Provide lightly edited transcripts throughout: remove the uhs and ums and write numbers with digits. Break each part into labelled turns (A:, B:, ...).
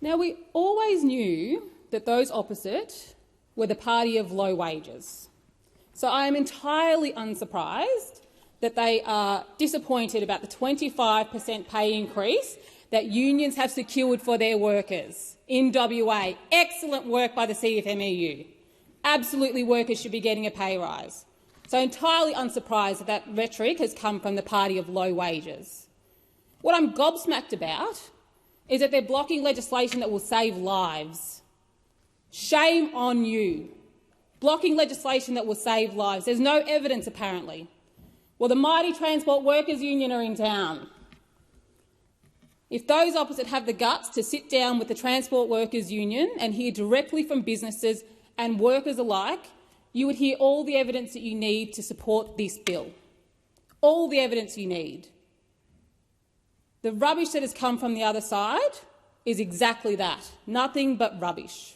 A: Now, we always knew that those opposite were the party of low wages. So I am entirely unsurprised that they are disappointed about the 25% pay increase that unions have secured for their workers in WA. Excellent work by the CFMEU. Absolutely, workers should be getting a pay rise. So entirely unsurprised that that rhetoric has come from the party of low wages. What I'm gobsmacked about is that they're blocking legislation that will save lives. Shame on you. Blocking legislation that will save lives. There's no evidence, apparently. Well, the mighty Transport Workers Union are in town. If those opposite have the guts to sit down with the Transport Workers Union and hear directly from businesses and workers alike, you would hear all the evidence that you need to support this bill. All the evidence you need. The rubbish that has come from the other side is exactly that, nothing but rubbish.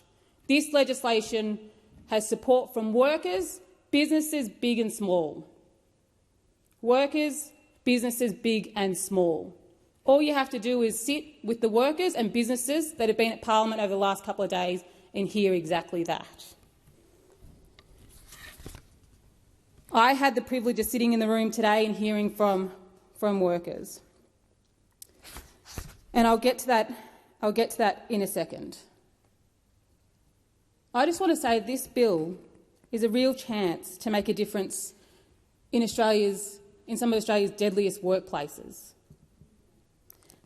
A: This legislation has support from workers, businesses big and small. Workers, businesses big and small. All you have to do is sit with the workers and businesses that have been at Parliament over the last couple of days and hear exactly that. I had the privilege of sitting in the room today and hearing from workers. And I'll get to that in a second. I just want to say this bill is a real chance to make a difference in some of Australia's deadliest workplaces.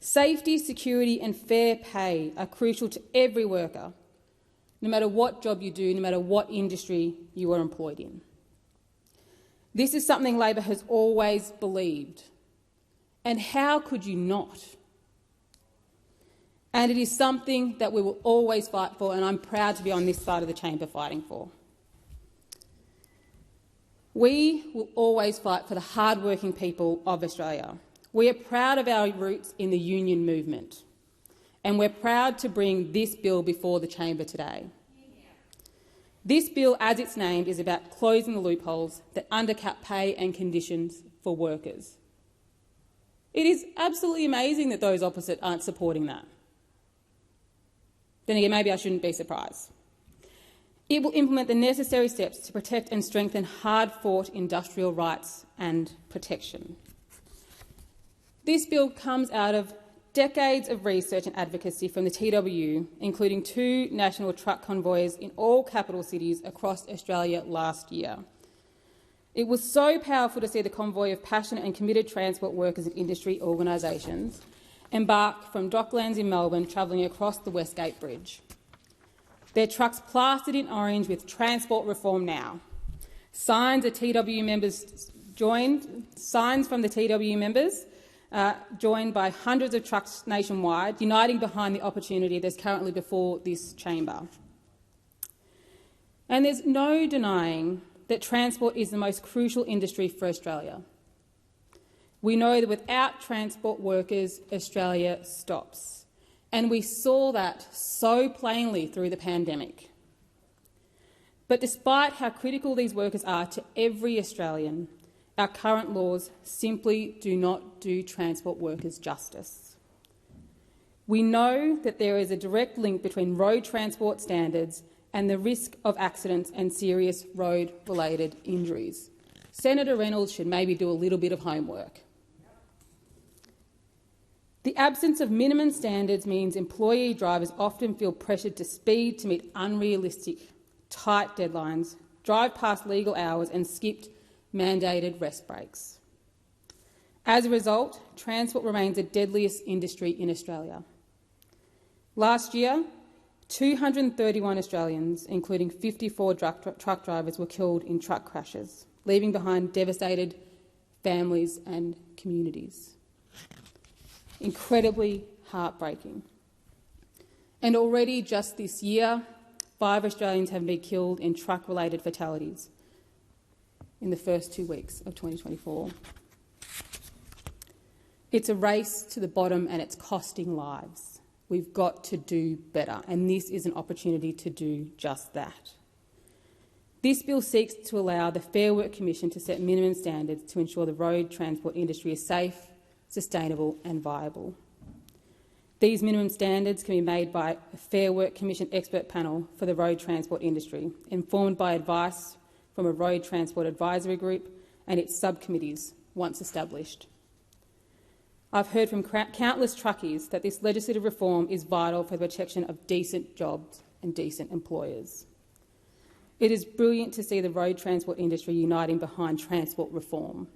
A: Safety, security and fair pay are crucial to every worker, no matter what job you do, no matter what industry you are employed in. This is something Labor has always believed. And how could you not? And it is something that we will always fight for, and I'm proud to be on this side of the chamber fighting for. We will always fight for the hard-working people of Australia. We are proud of our roots in the union movement, and we're proud to bring this bill before the chamber today. This bill, as it's named, is about closing the loopholes that undercut pay and conditions for workers. It is absolutely amazing that those opposite aren't supporting that. Then again, maybe I shouldn't be surprised. It will implement the necessary steps to protect and strengthen hard-fought industrial rights and protection. This bill comes out of decades of research and advocacy from the TWU, including 2 national truck convoys in all capital cities across Australia last year. It was so powerful to see the convoy of passionate and committed transport workers and industry organisations embark from Docklands in Melbourne, travelling across the Westgate Bridge. Their trucks plastered in orange with "Transport Reform Now." Signs from the TWU members joined by hundreds of trucks nationwide, uniting behind the opportunity that's currently before this chamber. And there's no denying that transport is the most crucial industry for Australia. We know that without transport workers, Australia stops. And we saw that so plainly through the pandemic. But despite how critical these workers are to every Australian, our current laws simply do not do transport workers justice. We know that there is a direct link between road transport standards and the risk of accidents and serious road-related injuries. Senator Reynolds should maybe do a little bit of homework. The absence of minimum standards means employee drivers often feel pressured to speed to meet unrealistic, tight deadlines, drive past legal hours and skip mandated rest breaks. As a result, transport remains the deadliest industry in Australia. Last year, 231 Australians, including 54 truck drivers, were killed in truck crashes, leaving behind devastated families and communities. Incredibly heartbreaking. And already just this year, 5 Australians have been killed in truck-related fatalities in the first 2 weeks of 2024. It's a race to the bottom and it's costing lives. We've got to do better, and this is an opportunity to do just that. This bill seeks to allow the Fair Work Commission to set minimum standards to ensure the road transport industry is safe, sustainable and viable. These minimum standards can be made by a Fair Work Commission expert panel for the road transport industry, informed by advice from a road transport advisory group and its subcommittees once established. I've heard from countless truckies that this legislative reform is vital for the protection of decent jobs and decent employers. It is brilliant to see the road transport industry uniting behind transport reform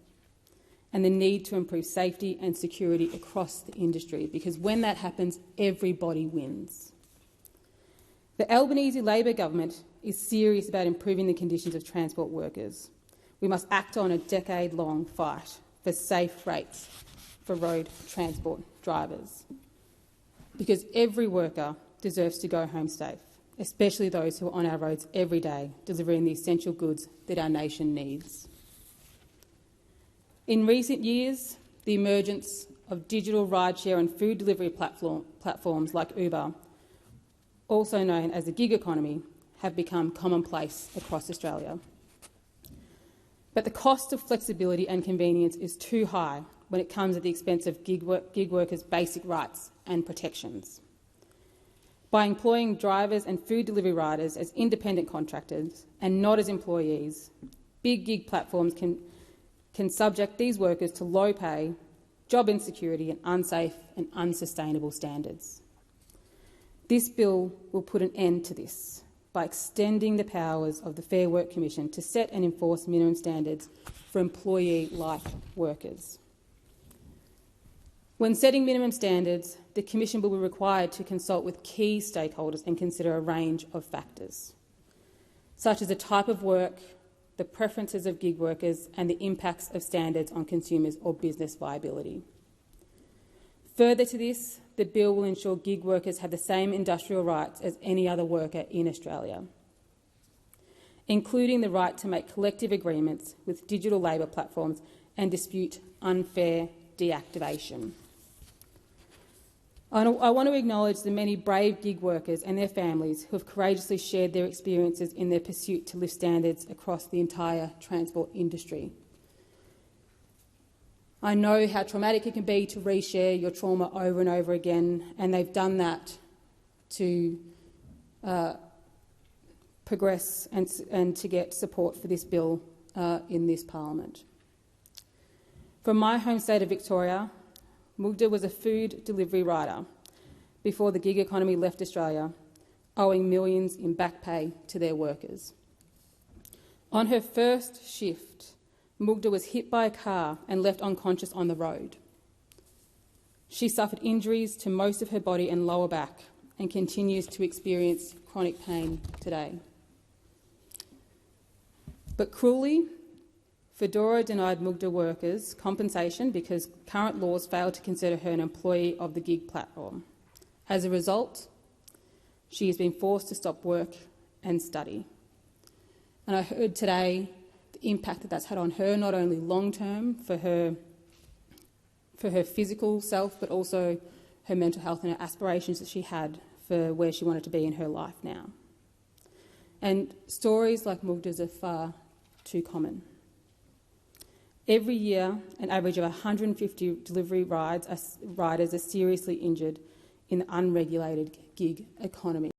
A: and the need to improve safety and security across the industry, because when that happens, everybody wins. The Albanese Labor government is serious about improving the conditions of transport workers. We must act on a decade-long fight for safe rates for road transport drivers, because every worker deserves to go home safe, especially those who are on our roads every day delivering the essential goods that our nation needs. In recent years, the emergence of digital rideshare and food delivery platforms like Uber, also known as the gig economy, have become commonplace across Australia. But the cost of flexibility and convenience is too high when it comes at the expense of gig workers' basic rights and protections. By employing drivers and food delivery riders as independent contractors and not as employees, big gig platforms can subject these workers to low pay, job insecurity and unsafe and unsustainable standards. This bill will put an end to this by extending the powers of the Fair Work Commission to set and enforce minimum standards for employee-like workers. When setting minimum standards, the Commission will be required to consult with key stakeholders and consider a range of factors, such as the type of work, the preferences of gig workers and the impacts of standards on consumers or business viability. Further to this, the bill will ensure gig workers have the same industrial rights as any other worker in Australia, including the right to make collective agreements with digital labour platforms and dispute unfair deactivation. I want to acknowledge the many brave gig workers and their families who have courageously shared their experiences in their pursuit to lift standards across the entire transport industry. I know how traumatic it can be to reshare your trauma over and over again, and they've done that to progress and to get support for this bill in this parliament. From my home state of Victoria, Mugda was a food delivery rider before the gig economy left Australia, owing millions in back pay to their workers. On her first shift, Mugda was hit by a car and left unconscious on the road. She suffered injuries to most of her body and lower back and continues to experience chronic pain today. But cruelly, Fedora denied Mugda workers compensation because current laws failed to consider her an employee of the gig platform. As a result, she has been forced to stop work and study. And I heard today the impact that that's had on her, not only long-term for her physical self, but also her mental health and her aspirations that she had for where she wanted to be in her life now. And stories like Mugda's are far too common. Every year, an average of 150 delivery riders are seriously injured in the unregulated gig economy.